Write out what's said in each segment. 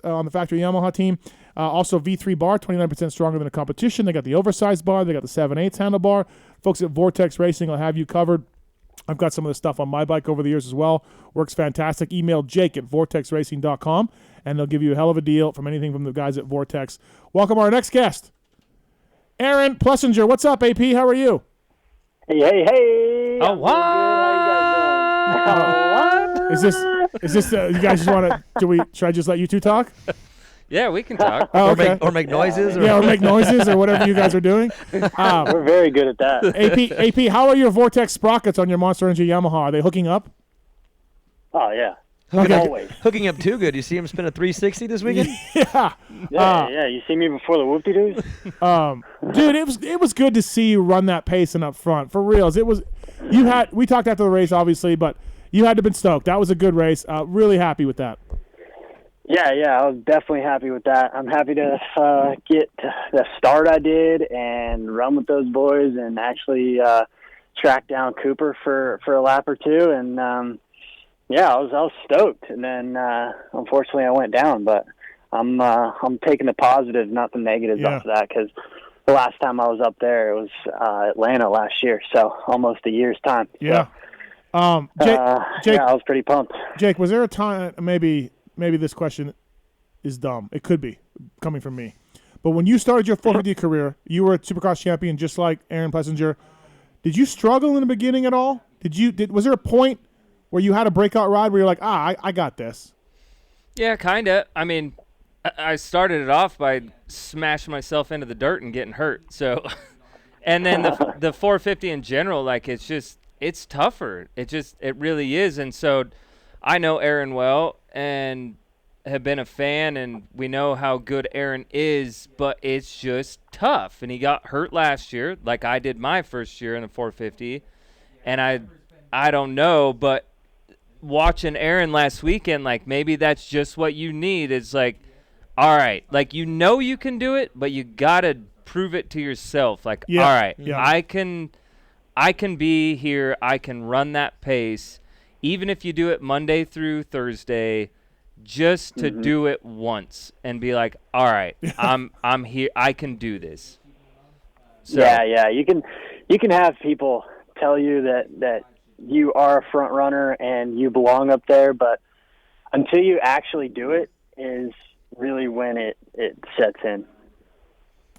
on the factory Yamaha team. Also, V3 bar, 29% stronger than the competition. They got the oversized bar. They got the 7/8 handlebar. Folks at Vortex Racing will have you covered. I've got some of the stuff on my bike over the years as well. Works fantastic. Email Jake at vortexracing.com, and they'll give you a hell of a deal from anything from the guys at Vortex. Welcome our next guest, Aaron Plessinger. What's up, AP? How are you? Hey. Oh, what? Is this you guys just want to, should I just let you two talk? Yeah, we can talk. Oh, okay. Or make noises. Or make noises or whatever you guys are doing. We're very good at that. AP, how are your Vortex sprockets on your Monster Energy Yamaha? Are they hooking up? Oh, yeah. Always. Hooking up too good. You see him spin a 360 this weekend? Yeah. Yeah. You see me before the whoop-de-doos? Dude, it was good to see you run that pacing up front. For reals. We talked after the race, obviously, but you had to have been stoked. That was a good race. Really happy with that. Yeah, I was definitely happy with that. I'm happy to get the start I did and run with those boys and actually track down Cooper for a lap or two. And, I was stoked. And then, unfortunately, I went down. But I'm taking the positives, not the negatives off of that, because the last time I was up there, it was Atlanta last year, so almost a year's time. Yeah. So, Jake, I was pretty pumped. Jake, was there a time, maybe this question is dumb. It could be, coming from me. But when you started your 450 career, you were a Supercross champion just like Aaron Plessinger. Did you struggle in the beginning at all? Was there a point where you had a breakout ride where you're like, I got this? Yeah, kind of. I mean, I started it off by smashing myself into the dirt and getting hurt. So, and then the 450 in general, like it's tougher. It really is. And so I know Aaron well and have been a fan, and we know how good Aaron is, but it's just tough. And he got hurt last year, like I did my first year in the 450. And I don't know, but watching Aaron last weekend, like maybe that's just what you need. It's like, all right, like you can do it, but you gotta prove it to yourself. Like, all right, I can be here. I can run that pace, even if you do it Monday through Thursday, just to do it once and be like, all right, I'm here. I can do this. So, yeah. You can have people tell you that you are a front runner and you belong up there, but until you actually do it is really when it sets in.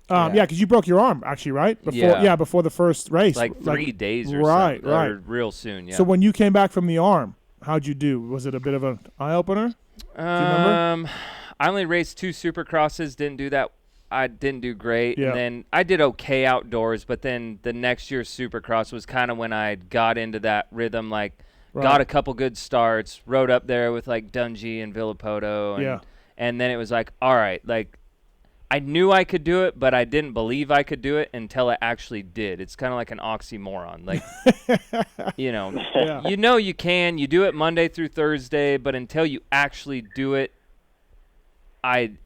Because you broke your arm, actually, right? Before the first race. Like 3 days or right, something. Right, or real soon, yeah. So when you came back from the arm, how'd you do? Was it a bit of an eye-opener? Do you remember? I only raced 2 Supercrosses, didn't do that. I didn't do great. Yeah. And then I did okay outdoors, but then the next year's Supercross was kind of when I got into that rhythm, like got a couple good starts, rode up there with like Dungey and Villapoto. And then it was like, all right, like I knew I could do it, but I didn't believe I could do it until I actually did. It's kind of like an oxymoron. Like, you can. You do it Monday through Thursday, but until you actually do it,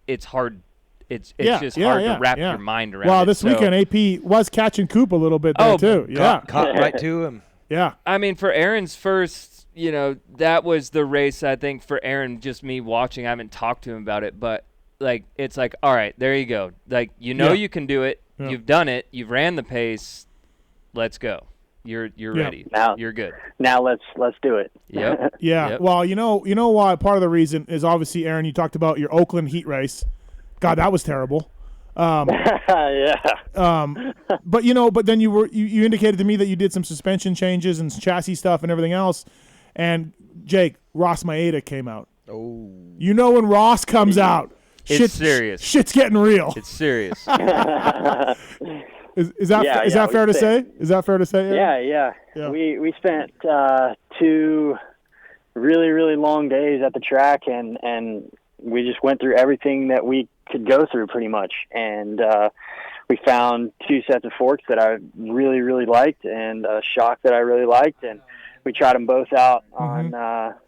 it's hard. It's just hard to wrap your mind around. Well, it. this weekend, AP was catching Coop a little bit there, too. Caught right to him. Yeah. I mean, for Aaron's first, that was the race, I think, for Aaron, just me watching. I haven't talked to him about it, but like it's like, all right, there you go. Like you can do it. Yeah. You've done it. You've ran the pace. Let's go. You're ready. Now you're good. Now let's do it. Yep. Yeah. Yep. Well, you know why? Part of the reason is obviously, Aaron, you talked about your Oakland heat race. God, that was terrible. Yeah. But then you indicated to me that you did some suspension changes and chassis stuff and everything else. And Jake, Ross Maeda came out. Oh. When Ross comes out, it's serious. Shit's getting real. It's serious. Is that fair to say? Is that fair to say? Aaron? Yeah. We spent 2 really, really long days at the track, and we just went through everything that we could go through pretty much. And we found 2 sets of forks that I really, really liked and a shock that I really liked. And we tried them both out on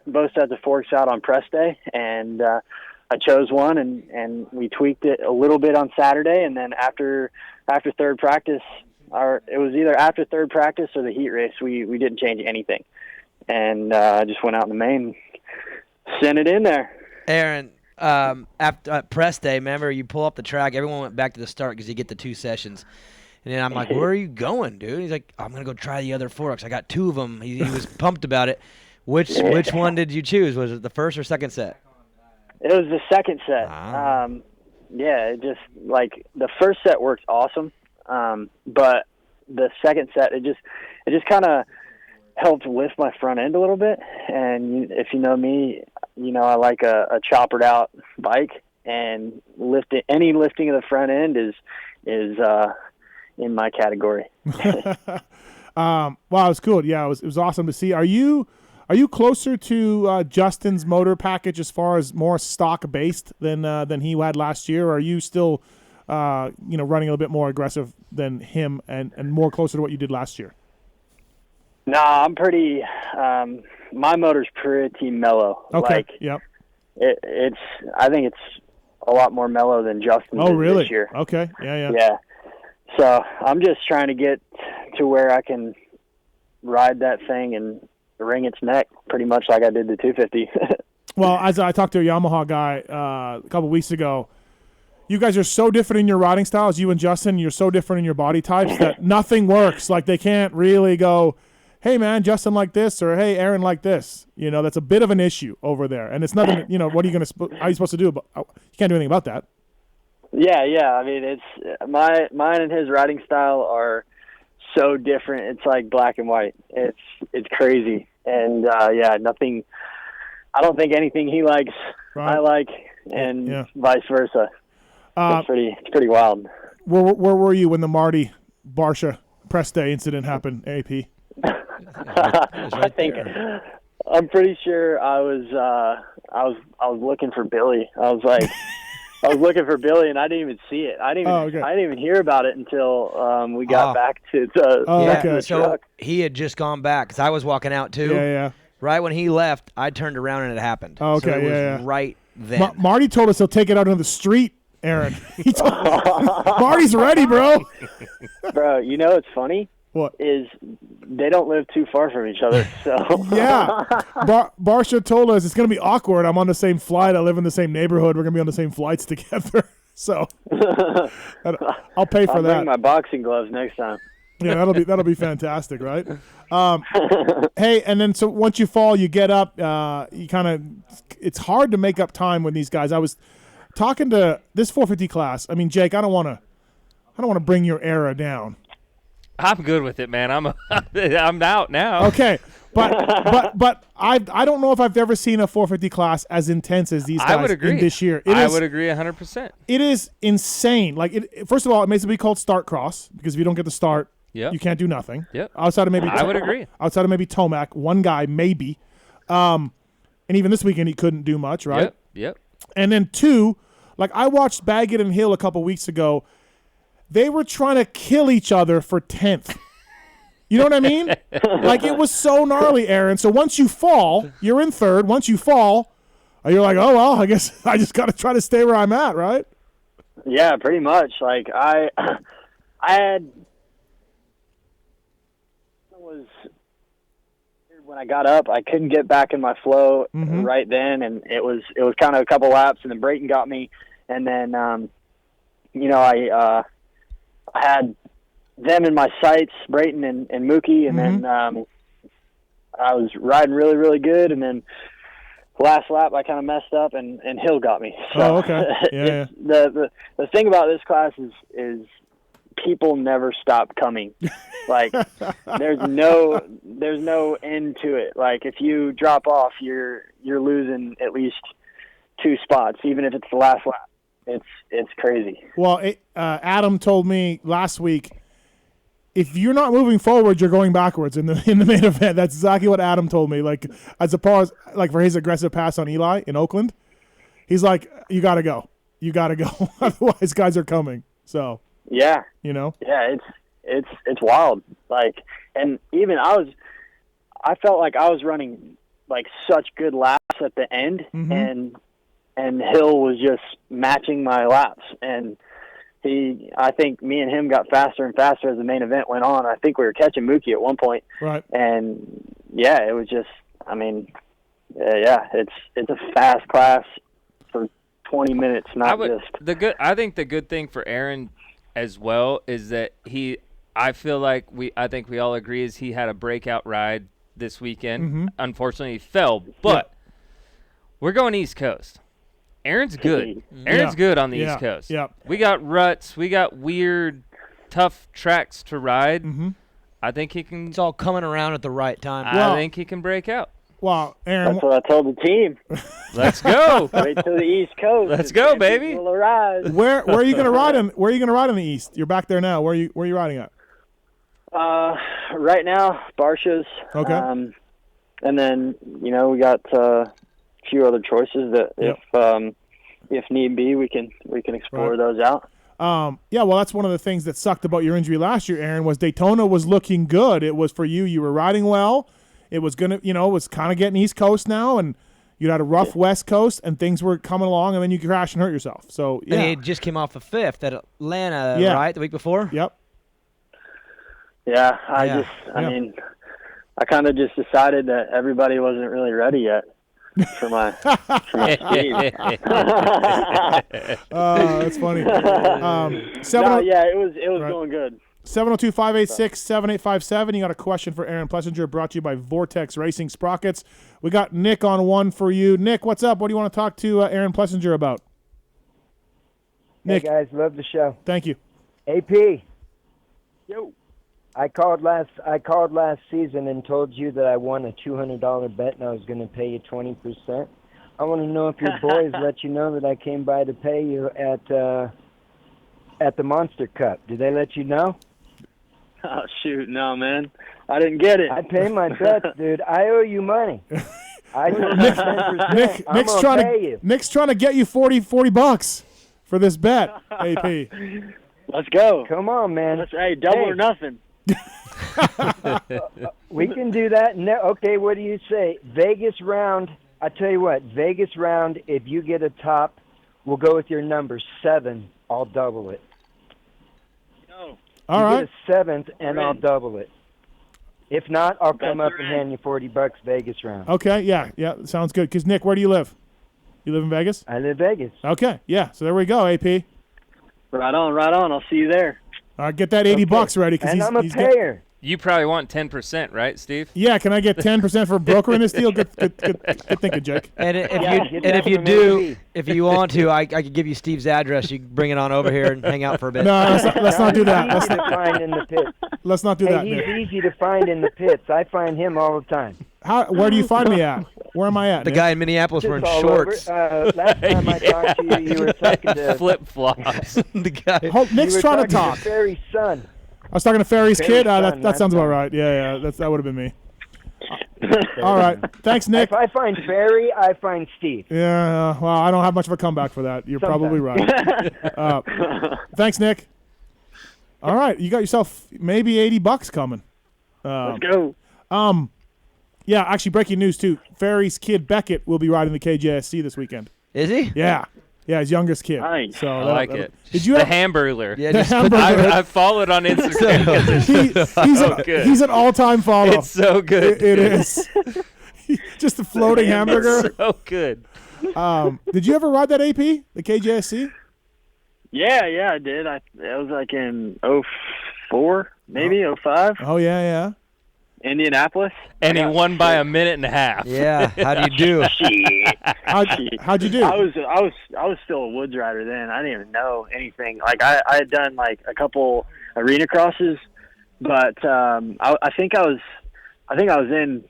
both sets of forks out on press day. And I chose one and we tweaked it a little bit on Saturday. And then after third practice, it was either after third practice or the heat race, we didn't change anything. And just went out in the main, sent it in there. Aaron, After press day, remember you pull up the track, everyone went back to the start because you get the 2 sessions. And then I'm like, where are you going, dude? He's like, I'm going to go try the other forks. I got 2 of them. He was pumped about it. Which one did you choose? Was it the first or second set? It was the second set. Ah. Yeah, it just, like, the first set worked awesome. But the second set, it just kind of helped lift my front end a little bit. And if you know me, you know I like a choppered out bike, and any lifting of the front end is in my category. Wow, it was cool. Yeah, it was awesome to see. Are you closer to Justin's motor package as far as more stock based than he had last year? Or are you still running a little bit more aggressive than him and more closer to what you did last year? Nah, I'm pretty. My motor's pretty mellow. Okay. Like, yep. It's. I think it's a lot more mellow than Justin's Oh, really? this year. Okay. Yeah. Yeah. So I'm just trying to get to where I can ride that thing and wring its neck pretty much like I did the 250. Well, as I talked to a Yamaha guy a couple weeks ago, you guys are so different in your riding styles, you and Justin. You're so different in your body types that nothing works. Like, they can't really go, hey, man, Justin like this, or hey, Aaron like this. That's a bit of an issue over there. And it's nothing, what are you going to – how are you supposed to do about – you can't do anything about that. Yeah. I mean, it's mine and his riding style are so different. It's like black and white. It's crazy. And nothing. I don't think anything he likes Right. I like, and vice versa. It's pretty wild. Where were you when the Marty Barsha press day incident happened, AP? I think I'm pretty sure I was looking for Billy. I was looking for Billy, and I didn't even see it. I didn't even hear about it until we got back to the So truck. he had just gone back because I was walking out too. Yeah. Right when he left, I turned around and it happened. Oh, okay, so it was yeah. right then. Marty told us he'll take it out on the street, Aaron. He told Marty's ready, bro. Bro, it's funny? What? Is they don't live too far from each other, so. Yeah. Barsha told us it's going to be awkward. I'm on the same flight. I live in the same neighborhood. We're going to be on the same flights together. So I'll pay for I'll that. bring my boxing gloves next time. Yeah, that'll be fantastic, right? Hey, and then so once you fall, you get up. It's hard to make up time with these guys. I was talking to this 450 class. I mean, Jake, I don't want to bring your era down. I'm good with it, man. I'm out now. Okay, but I don't know if I've ever seen a 450 class as intense as these guys I would agree. in this year. I would agree 100%. It is insane. Like, first of all, it makes it be called start cross because if you don't get the start, you can't do nothing. Yep. Outside of maybe I would agree. Outside of maybe Tomac, one guy maybe, and even this weekend he couldn't do much, right? Yep. And then 2, like I watched Baggett and Hill a couple weeks ago. They were trying to kill each other for 10th. You know what I mean? Like, it was so gnarly, Aaron. So once you fall, you're in 3rd. Once you fall, you're like, oh, well, I guess I just got to try to stay where I'm at, right? Yeah, pretty much. Like, I was when I got up, I couldn't get back in my flow right then, and it was kind of a couple laps, and then Brayton got me, and then I had them in my sights, Brayton and Mookie, and then I was riding really, really good, and then last lap I kind of messed up, and Hill got me. So okay. Yeah. The thing about this class is people never stop coming. Like, there's no end to it. Like, if you drop off, you're losing at least 2 spots, even if it's the last lap. It's crazy. Well, Adam told me last week, if you're not moving forward, you're going backwards in the main event. That's exactly what Adam told me. Like, as far as like for his aggressive pass on Eli in Oakland, he's like, you got to go. Otherwise, guys are coming. So yeah, yeah, it's wild. Like, and even I felt like I was running like such good laps at the end, and Hill was just matching my laps, and I think me and him got faster and faster as the main event went on. I think we were catching Mookie at one point. Right. And yeah, it was just, I mean, it's a fast class for 20 minutes, not just. I think the good thing for Aaron as well is that I think we all agree is he had a breakout ride this weekend. Mm-hmm. Unfortunately, he fell, but we're going East Coast. Aaron's good. Aaron's good on the East Coast. Yeah. We got ruts. We got weird, tough tracks to ride. Mm-hmm. I think he can. It's all coming around at the right time. I think he can break out. Wow, Aaron. That's what I told the team. Let's go. Wait till the East Coast. Let's go, baby. Will arise. Where are you gonna ride in? Where are you gonna ride in the East? You're back there now. Where are you riding at? Right now, Barsha's. Okay. And then we got a few other choices that if need be, we can explore those out. Yeah, well, that's one of the things that sucked about your injury last year, Aaron, was Daytona was looking good. It was for you. You were riding well. It was it was kind of getting East Coast now, and you had a rough West Coast, and things were coming along, and then you crashed and hurt yourself. So, yeah. And he just came off a 5th at Atlanta, right, the week before? Yep. Yeah, I mean, I kind of just decided that everybody wasn't really ready yet for my speed. That's funny. It was going good. 702-586-7857. You got a question for Aaron Plessinger, brought to you by Vortex Racing Sprockets. We got Nick on one for you. Nick, what's up? What do you want to talk to Aaron Plessinger about? Nick. Hey, guys, love the show. Thank you. AP. Yo. I called last season and told you that I won a $200 bet and I was going to pay you 20%. I want to know if your boys let you know that I came by to pay you at the Monster Cup. Did they let you know? Oh, shoot. No, man. I didn't get it. I pay my bets, dude. I owe you money. I told you 10%. Nick's trying to get you $40 for this bet, AP. Let's go. Come on, man. Double or nothing. We can do that. Okay, what do you say? Vegas round. I tell you what, Vegas round, if you get a top, we'll go with your number 7. I'll double it. No. All right. Get a 7th, and I'll double it. If not, I'll come up and hand you $40 Vegas round. Okay, yeah, sounds good. Because, Nick, where do you live? You live in Vegas? I live in Vegas. Okay, yeah, so there we go, AP. Right on. I'll see you there. All right, get that $80 ready. And I'm a payer. You probably want 10%, right, Steve? Yeah, can I get 10% for a broker in this deal? Good thinking, Jake. And if you want to, I could give you Steve's address. You can bring it on over here and hang out for a bit. No, let's not do that. He's easy to find in the pits. Let's not do that, He's Nick. easy to find in the pits. I find him all the time. Where do you find me at? Where am I at, The Nick? guy in Minneapolis wearing Just all shorts. over. Last time I talked to you, you were talking to Flip-flops. The guy. Nick's trying to talk. Ferry's son. I was talking to Ferry's kid. son, That sounds about son. right. Yeah, that would have been me. All right. Thanks, Nick. If I find Ferry, I find Steve. Yeah, well, I don't have much of a comeback for that. You're probably right. Thanks, Nick. All right, you got yourself maybe $80 coming. Let's go. Yeah, actually, breaking news, too. Ferry's kid, Beckett, will be riding the KJSC this weekend. Is he? Yeah, his youngest kid. Nice. So I like it. Did you the have, Hamburglar. Yeah, the just hamburger? I followed on Instagram. He's an all-time follow. It's so good. It is. Just a floating hamburger. It's so good. Did you ever ride that AP, the KJSC? Yeah, I did. It was like in 04, maybe 05. Oh, yeah. Indianapolis. And he won by a minute and a half. Yeah. How do you do? Shit. How'd you do? I was still a woods rider then. I didn't even know anything. Like I had done like a couple arena crosses, but I think I was in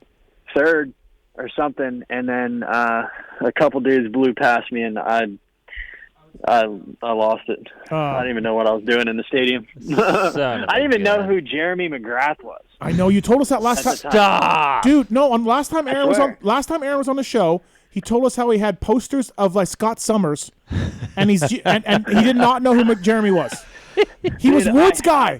3rd or something, and then a couple dudes blew past me, and I lost it. I didn't even know what I was doing in the stadium. I didn't even know who Jeremy McGrath was. I know you told us that last time. Stop, dude. No, last time Aaron was on the show, he told us how he had posters of like Scott Summers, and and he did not know who Jeremy was. He was Woods guy.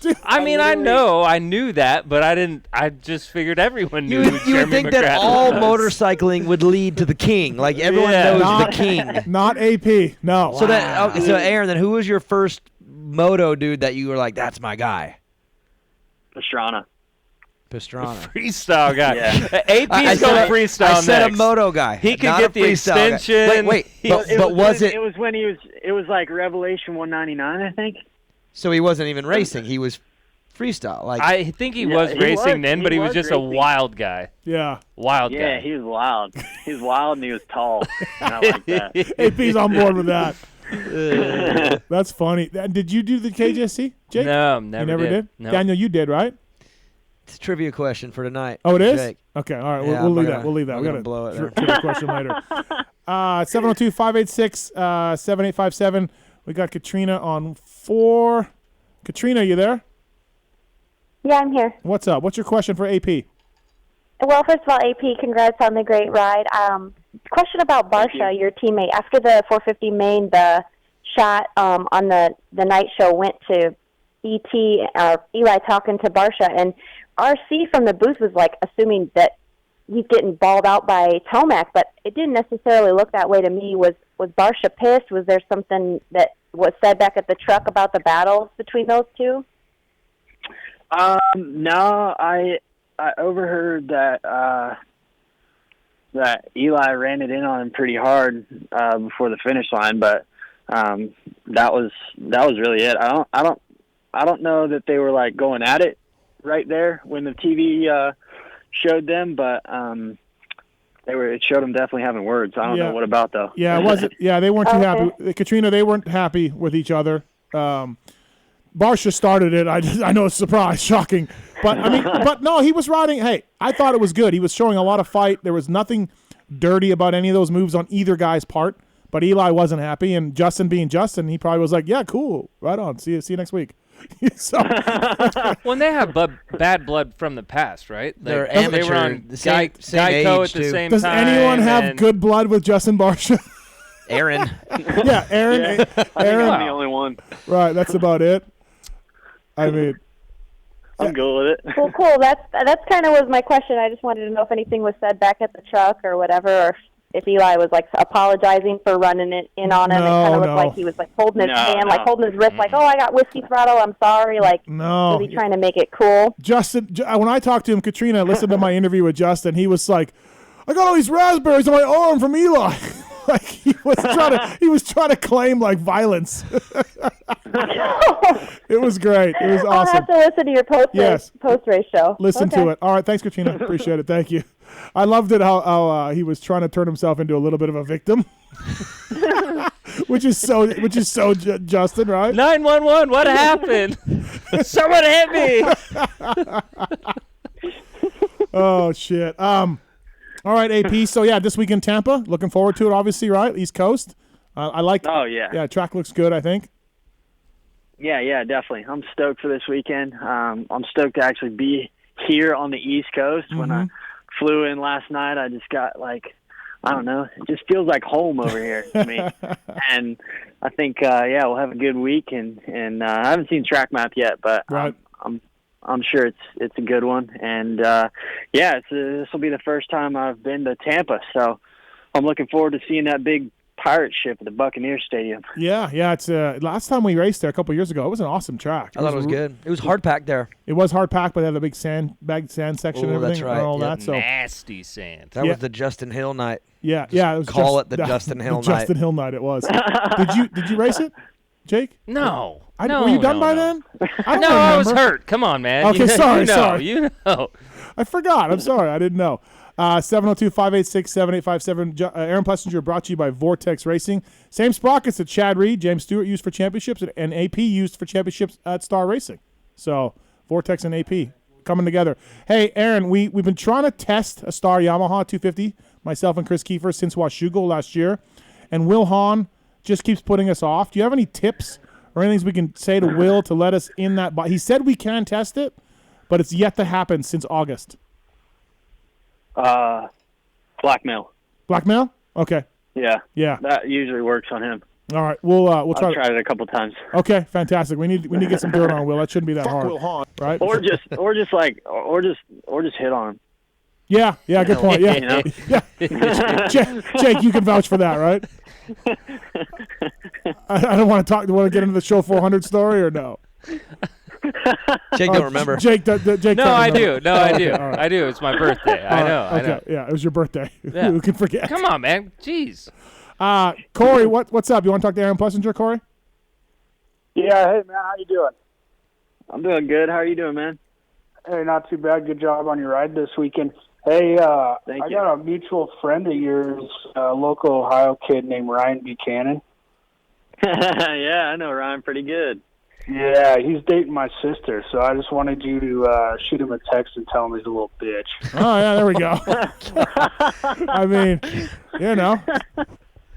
Dude, I knew that, but I didn't. I just figured everyone knew. You would think that all motorcycling would lead to the king. Like everyone knows the king. Not AP. No. So so Aaron, then who was your first moto dude that you were like, that's my guy? Pastrana. Pastrana. Freestyle guy. Yeah. AP's going freestyle I said next. a moto guy. He could not get a the freestyle guy. extension. Wait, but It was it? was when it was like Revelation 199, I think. So he wasn't even racing. He was freestyle. Like I think he Yeah, was he racing was. then, He but he was was just a racing. wild guy. Yeah. Wild Yeah, guy. he was wild. He was wild and he was tall. And I like that. AP's on board with that. That's funny. Did you do the KJC, Jake? No, You never never did? No. Daniel, you did, right? it's a trivia question for tonight. Oh, it is? Jake. Okay, all right. Yeah, We'll I'm leave not that. gonna- We'll leave that. I'm We gonna got blow it there. trivia question later. 702-586-7857. We got Katrina on 4. Katrina, you there? Yeah, I'm here. What's up? What's your question for AP? Well, first of all, AP, congrats on the great ride. Question about Barsha, your teammate. After the 450 main, the shot on the night show went to Eli talking to Barsha, and RC from the booth was like assuming that he's getting balled out by Tomac, but it didn't necessarily look that way to me. Was Barsha pissed? Was there something that was said back at the truck about the battles between those two? No, I overheard that that Eli ran it in on him pretty hard before the finish line, but that was really it. I don't know that they were like going at it right there when the TV showed them, but it showed them definitely having words. I don't know what about though. Yeah, it wasn't. Yeah, they weren't too Okay. happy. Katrina, they weren't happy with each other. Barsha started it. I know it's a surprise, shocking, but I mean, but no, he was riding. Hey, I thought it was good. He was showing a lot of fight. There was nothing dirty about any of those moves on either guy's part. But Eli wasn't happy, and Justin being Justin, he probably was like, "Yeah, cool, right on. See you next week." So, Well, they have bad blood from the past, right? Like, They're They amateur, were on the same Geico age, at the too. same does time. anyone have and- good blood with Justin Barsha? Aaron. Yeah, Aaron. I think Aaron. I'm the only one. Right, that's about it. I mean, I'm good with it. Well, cool. That's kind of was my question. I just wanted to know if anything was said back at the truck or whatever, or if Eli was like apologizing for running it in on him. It kind of looked like he was like holding his hand, like holding his wrist, like, "Oh, I got whiskey throttle. I'm sorry." Like, no. was he trying to make it cool? Justin, when I talked to him, Katrina listened to my interview with Justin. He was like, "I got all these raspberries on my arm from Eli." Like he was trying to claim like violence. It was great. It was I'll awesome. have to listen to your Yes. post race show. Listen to it. All right, thanks, Katrina. Appreciate it. Thank you. I loved it how he was trying to turn himself into a little bit of a victim, which is so Justin, right? 911, what happened? Someone hit me. Oh shit. All right, AP. So yeah, this week in Tampa. Looking forward to it. Obviously, right? East Coast. I like. Oh yeah. Yeah, track looks good. I think. Yeah, definitely. I'm stoked for this weekend. I'm stoked to actually be here on the East Coast. When I flew in last night, I just got like, I don't know, it just feels like home over here to me. And I think, we'll have a good week. And I haven't seen track map yet, but Right. I'm sure it's a good one. And this will be the first time I've been to Tampa, so I'm looking forward to seeing that big pirate ship at the Buccaneers Stadium. Yeah. It's last time we raced there a couple years ago. It was an awesome track. I thought it was good. It was hard packed there. It was hard packed, but they had the big sand section and Oh, that's everything right. and all Yep. that. So Nasty sand. That Yeah. was the Justin Hill night. yeah, it was call it the Justin Hill the night. Justin Hill night. It was. Did you race it, Jake? No. Were you done by then? I don't No, I was remember. hurt. Come on, man. Okay, sorry. You know. I forgot. I'm sorry. I didn't know. 702-586-7857. Aaron Plessinger brought to you by Vortex Racing. Same sprockets that Chad Reed, James Stewart used for championships, and AP used for championships at Star Racing. So Vortex and AP coming together. Hey, Aaron, we've been trying to test a Star Yamaha 250, myself and Chris Kiefer, since Washougal last year. And Will Hahn just keeps putting us off. Do you have any tips or anything we can say to Will to let us in that? He said we can test it, but it's yet to happen since August. Blackmail. Blackmail? Okay. Yeah, Yeah. that usually works on him. All right. We'll try. I've tried it a couple times. Okay. Fantastic. We need to get some dirt on Will. That shouldn't be that hard. Right? Or just hit on him. Yeah. Good point. Yeah. You know? Yeah. Jake, you can vouch for that, right? I don't want to talk. Do you want to get into the show 400 story or no? Jake don't remember. Jake, Jake. No, can't I remember. do. No, I do. all right. I do. It's my birthday. I know. I know. Yeah, it was your birthday. Yeah. Who can forget? Come on, man. Jeez. Corey, what's up? You want to talk to Aaron Plessinger, Corey? Yeah, hey man, how you doing? I'm doing good. How are you doing, man? Hey, not too bad. Good job on your ride this weekend. Hey, Thank I you. got a mutual friend of yours, a local Ohio kid named Ryan Buchanan. Yeah, I know Ryan pretty good. Yeah, he's dating my sister, so I just wanted you to shoot him a text and tell him he's a little bitch. Oh yeah, there we go. I mean,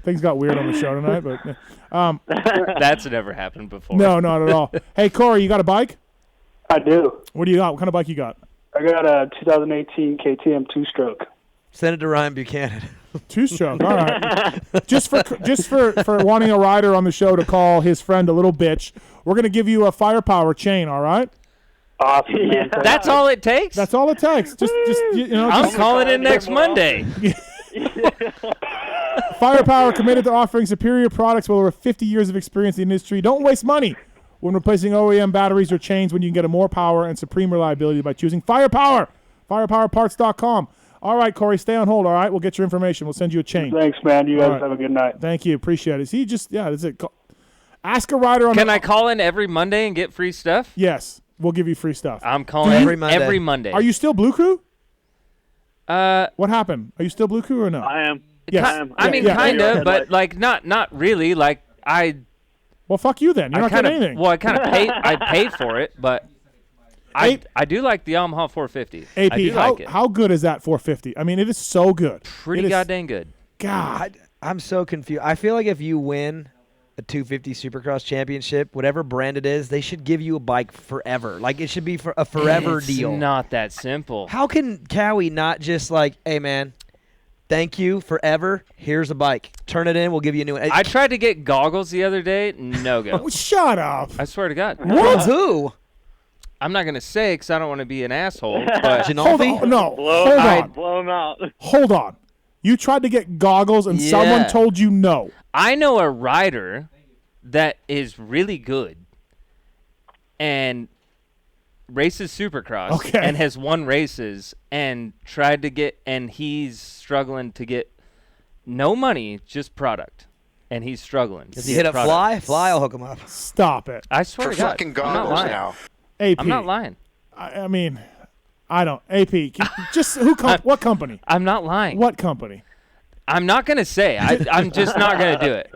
things got weird on the show tonight, but That's never happened before. no, not at all. Hey, Corey, you got a bike? I do. What do you got? What kind of bike you got? I got a 2018 KTM 2-stroke. Send it to Ryan Buchanan. 2-stroke. All right. just for wanting a rider on the show to call his friend a little bitch, we're gonna give you a firepower chain. All right. Awesome, man. That's all it takes? That's all it takes. Just I'm calling in next Monday. Firepower committed to offering superior products with over 50 years of experience in the industry. Don't waste money when replacing OEM batteries or chains when you can get more power and supreme reliability by choosing Firepower. Firepowerparts.com. All right, Corey, stay on hold, all right? We'll get your information. We'll send you a chain. Thanks, man. You All guys right. have a good night. Thank you. Appreciate it. See, that's it. Ask a rider on Can I call in every Monday and get free stuff? Yes, we'll give you free stuff. I'm calling Every in Monday. every Monday. Are you still Blue Crew? Uh, What happened? Are you still Blue Crew or no? I am. Yes. I mean, yeah. kind Yeah. of, but like not really. Like Well, fuck you then. You're not kinda, getting anything. Well, I kind of pay. I pay for it, but Hey- I do like the Yamaha 450. AP, I do like it. how good is that 450? I mean, it is so good. Pretty It is- goddamn good. God. I'm so confused. I feel like if you win a 250 Supercross championship, whatever brand it is, they should give you a bike forever. Like it should be for a forever It's deal. not that simple. How can Cowie not just like, hey man, thank you forever. Here's a bike. Turn it in. We'll give you a new one. I tried to get goggles the other day. No go. Oh, shut up. I swear to God. What? Who? I'm not gonna say because I don't want to be an asshole. But Hold Ginolfi? on. No. Blow Hold him out. on. Blow him out. Hold on. You tried to get goggles and someone Yeah. told you no. I know a rider that is really good and races Supercross Okay. and has won races and tried to get, and he's struggling to get no money, just product. And he's struggling. Does he hit up Fly? Fly will hook him up. Stop it. I swear For to God. fucking I'm not goggles lying. now. AP. I'm not lying. I mean, I don't. AP. Just what company? I'm not lying. What company? I'm not going to say. I'm just not going to do it.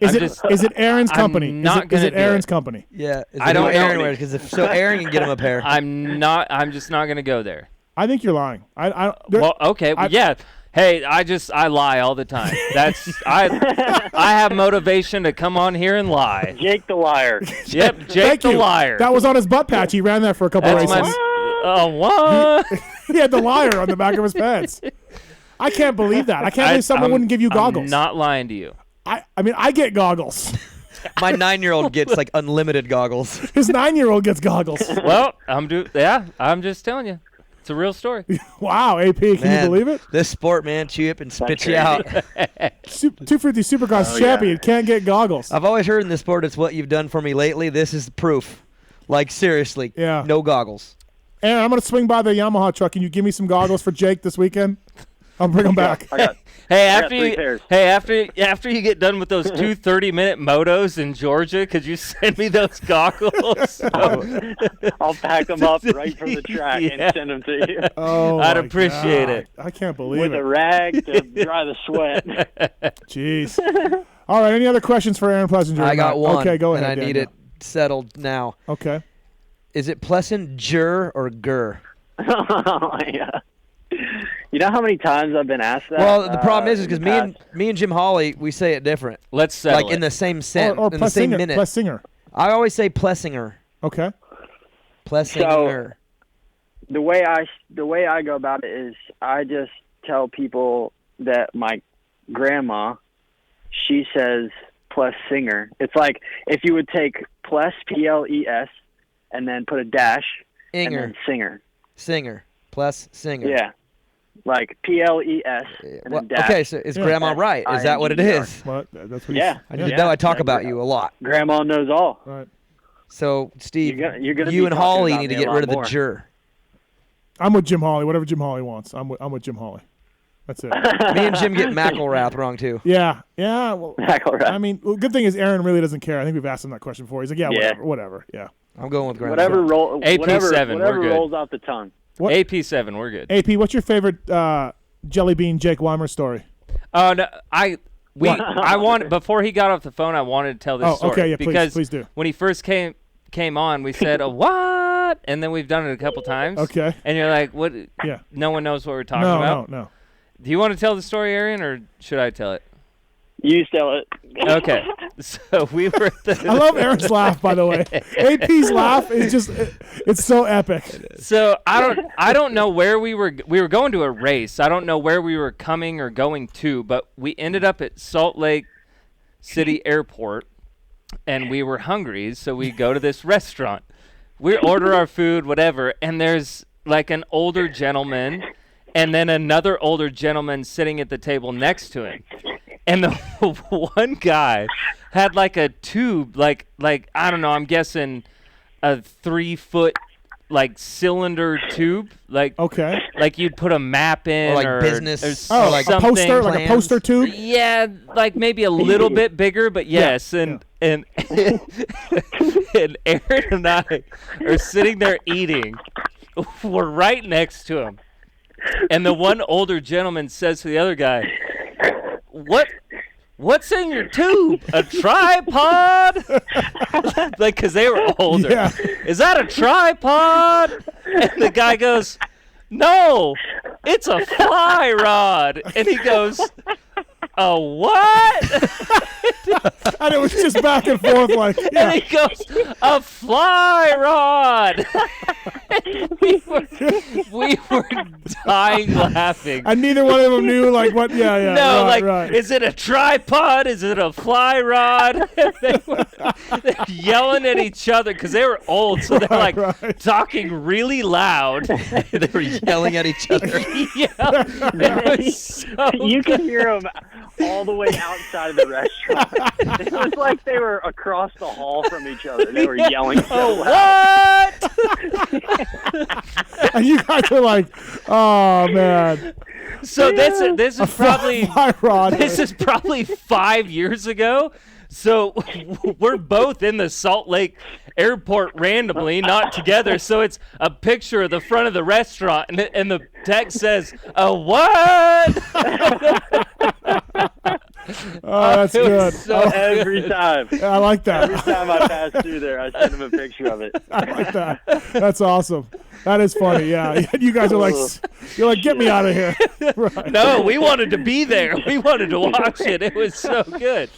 Is it Aaron's I'm company? not is gonna it do Aaron's it. company? Yeah. I don't know. Aaron wears because so Aaron can get him a pair. I'm just not going to go there. I think you're lying. Well, okay. Yeah. Hey, I lie all the time. I have motivation to come on here and lie. Jake the liar. Yep, Jake Thank the you. liar. That was on his butt patch. He ran that for a couple That's races. what? He had the liar on the back of his pants. I can't believe that. I can't believe someone wouldn't give you goggles. I'm not lying to you. I mean, I get goggles. My 9-year-old gets like unlimited goggles. His 9-year-old gets goggles. Well, I'm just telling you. It's a real story. Wow, AP, can Man, you believe it? This sport, man, chew up and spit you crazy. out. 250 Supercross champion can't get goggles. I've always heard in this sport, it's what you've done for me lately. This is proof. Like seriously, Yeah. no goggles. Aaron, I'm going to swing by the Yamaha truck. Can you give me some goggles for Jake this weekend? I'll bring them back. Hey, got after 3 you pairs. after you get done with those 2 30-minute motos in Georgia, could you send me those goggles? I'll pack them up right from the track Yeah. and send them to you Oh, I'd my appreciate God. it. I can't believe with it. a rag to dry the sweat. Jeez. All right, any other questions for Aaron Plessinger? I got one. Okay, go ahead. And I yeah, need yeah. it settled now. Okay. Is it Plessinger or Gur? Yeah. You know how many times I've been asked that? Well, the problem is in because the past? me and Jim Hawley, we say it different. Let's settle Like in it. the same sentence, Or in the same Plessinger. minute. Plessinger. I always say Plessinger. Okay. Plessinger. the way I go about it is I just tell people that my grandma, she says Plessinger. It's like if you would take Pless, P-L-E-S, and then put a dash, and Inger. then singer. Singer. Plus singer. Yeah. Like P-L-E-S, and Well, then dash. okay, so is Grandma right? Is that what it INGER. is? Well, that's what Yeah. I just know I talk about you a lot. Grandma knows all. All right. So, Steve, you're gonna you be and talking Holly about need to me a get lot rid of the more. jur. I'm with Jim Hawley. Whatever Jim Hawley wants. I'm with Jim Hawley. That's it. Me and Jim get McElrath wrong, too. Yeah. Well, McElrath. I mean, good thing is Aaron really doesn't care. I think we've asked him that question before. He's like, yeah. Whatever. Yeah. I'm going with Graham. Whatever AP7, whatever we're good. rolls off the tongue. What? AP7, we're good. AP, what's your favorite Jelly Bean Jake Weimer story? Oh no, I wanted before he got off the phone. I wanted to tell this story. Okay, yeah, because please do. when he first came on, we said, what? And then we've done it a couple times. Okay. And you're like, what? Yeah. No one knows what we're talking about? No. Do you want to tell the story, Arian, or should I tell it? You tell it. Okay. So we were at the I love Aaron's laugh, by the way. AP's laugh is just, it's so epic. So I don't know where we were going to a race. I don't know where we were coming or going to, but we ended up at Salt Lake City Airport, and we were hungry, so we go to this restaurant. We order our food, whatever, and there's like an older gentleman and then another older gentleman sitting at the table next to him. And the one guy had like a tube, like I don't know, I'm guessing a 3-foot like cylinder tube, like you'd put a map in, or like or business, or like a something. poster, like a poster tube. Yeah, like maybe a little bit bigger, but yes. And and Aaron and I are sitting there eating. We're right next to him, and the one older gentleman says to the other guy, What's in your tube? A tripod? Like, because they were older. Yeah. Is that a tripod? And the guy goes, no, it's a fly rod. And he goes, a what? And it was just back and forth like, yeah. And he goes, a fly rod. we were dying laughing. And neither one of them knew like what, yeah. No, right. Is it a tripod? Is it a fly rod? They were yelling at each other because they were old, so they're talking really loud. They were yelling at each other. Yeah, it was so You could hear them all the way outside of the restaurant. It was like they were across the hall from each other. They were yelling so loud. What? And you guys are like, oh man. So this is probably fly rod. This is probably 5 years ago. So we're both in the Salt Lake Airport randomly, not together. So it's a picture of the front of the restaurant, and the text says, "A what?" Oh, that's It good. was so Every time. I like that. Every time I pass through there, I send him a picture of it. I like that. That's awesome. That is funny. Yeah. You guys are like, you're like, get me out of here. Right. No, we wanted to be there. We wanted to watch it. It was so good.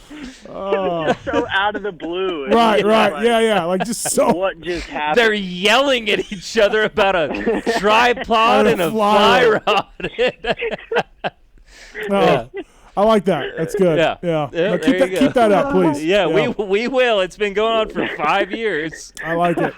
Oh. So out of the blue. Right. Like, Yeah. Like just so. What just happened? They're yelling at each other about a tripod and a fly fly rod. Oh, I like that. That's good. Yeah. Now, there keep you go. keep that up, please. Yeah, we will. It's been going on for 5 years. I like it.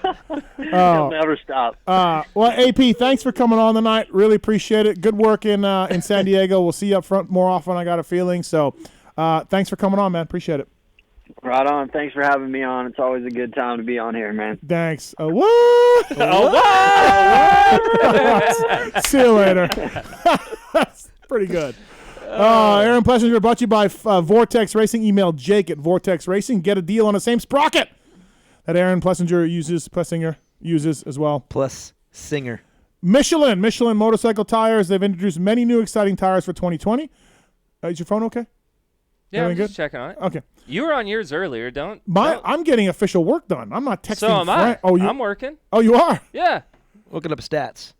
It'll never stop. Well, AP, thanks for coming on tonight. Really appreciate it. Good work in San Diego. We'll see you up front more often, I got a feeling. So thanks for coming on, man. Appreciate it. Right on. Thanks for having me on. It's always a good time to be on here, man. Thanks. What? See you later. That's pretty good. Aaron Plessinger brought to you by Vortex Racing. Email Jake at Vortex Racing. Get a deal on the same sprocket that Aaron Plessinger uses as well. Plus Singer. Michelin motorcycle tires. They've introduced many new exciting tires for 2020. Is your phone okay? Yeah, I'm Everything just checking on it. Okay. You were on yours earlier. Don't. I'm getting official work done. I'm not texting. So am I. Oh, I'm working. Oh, you are? Yeah. Looking up stats.